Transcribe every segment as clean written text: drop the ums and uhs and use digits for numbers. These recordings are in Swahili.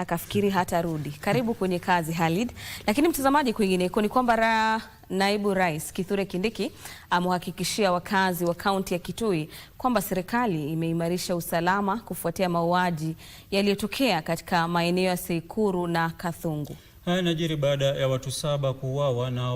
akafikiri hatarudi. Karibu kwenye kazi Khalid. Lakini mtazamaji, kwingineko ni kwamba Naibu Rais Kithure Kindiki amewahakikishia wakazi wa kaunti ya Kitui kwamba serikali imeimarisha usalama kufuatia mauaji yaliyotokea katika maeneo ya Seikuru na Kathungu. Haya yanajiri baada ya watu 7 kuuawa na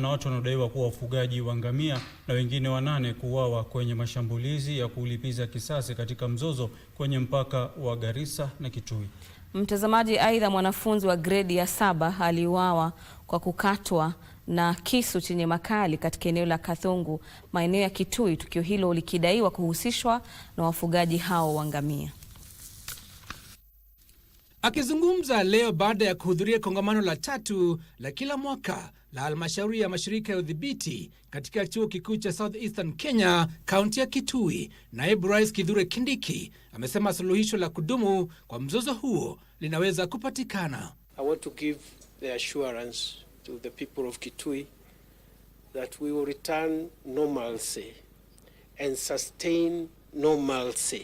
watu wanaodaiwa kuwa wafugaji wa ngamia na wengine 8 kuuawa kwenye mashambulizi ya kulipiza kisasi katika mzozo kwenye mpaka wa Garissa na Kitui. Mtazamaji, aidha mwanafunzi wa gredi ya 7 aliuawa kwa kukatwa na kisu chenye makali katika eneo la Kathungu, maeneo ya Kitui, tukio hilo likidaiwa kuhusishwa na wafugaji hao wa ngamia. Akizungumza leo baada ya kuhudhuria kongamano la 3 la kila mwaka la halmashauri ya mashirika ya udhibiti katika chuo kikuu cha South Eastern Kenya, kaunti ya Kitui, Naibu Rais Kithure Kindiki amesema suluhisho la kudumu kwa mzozo huo linaweza kupatikana. I want to give the assurance to the people of Kitui that we will return normalcy and sustain normalcy.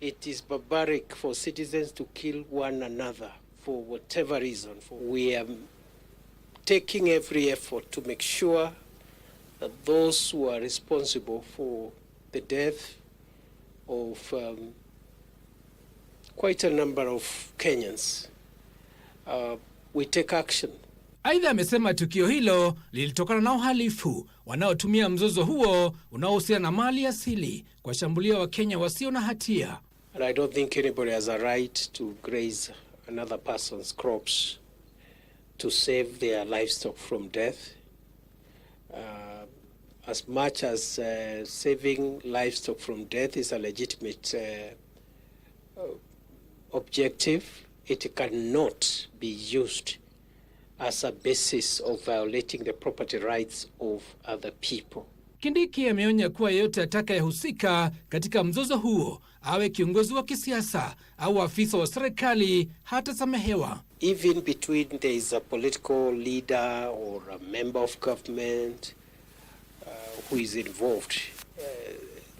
It is barbaric for citizens to kill one another for whatever reason. We are taking every effort to make sure that those who are responsible for the death of quite a number of Kenyans, we take action. Aidha amesema tukio hilo lilitokana na uhalifu wanaotumia mzozo huo unaohusiana na mali asili kwa shambulia wa Kenya wasio na hatia. And I don't think anybody has a right to graze another person's crops to save their livestock from death. As much as saving livestock from death is a legitimate objective, it cannot be used as a basis of violating the property rights of other people. Kindiki ameonya kuwa yeyote atakayehusika katika mzozo huo, awe kiongozi wa kisiasa au afisa wa serikali, hatasamehewa. Even between there is a political leader or a member of government who is involved,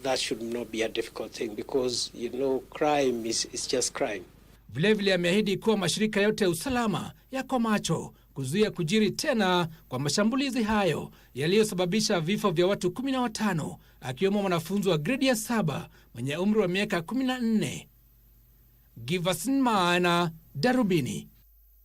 that should not be a difficult thing, because you know crime is just crime. Vilevile ameahidi kuwa mashirika yote ya usalama yako macho kuzuia kujiri tena kwa mashambulizi hayo yaliyosababisha vifo vya watu 15 akiwemo mwanafunzi wa gredi ya 7 mwenye umri wa miaka 14. Giverson Maina, Darubini.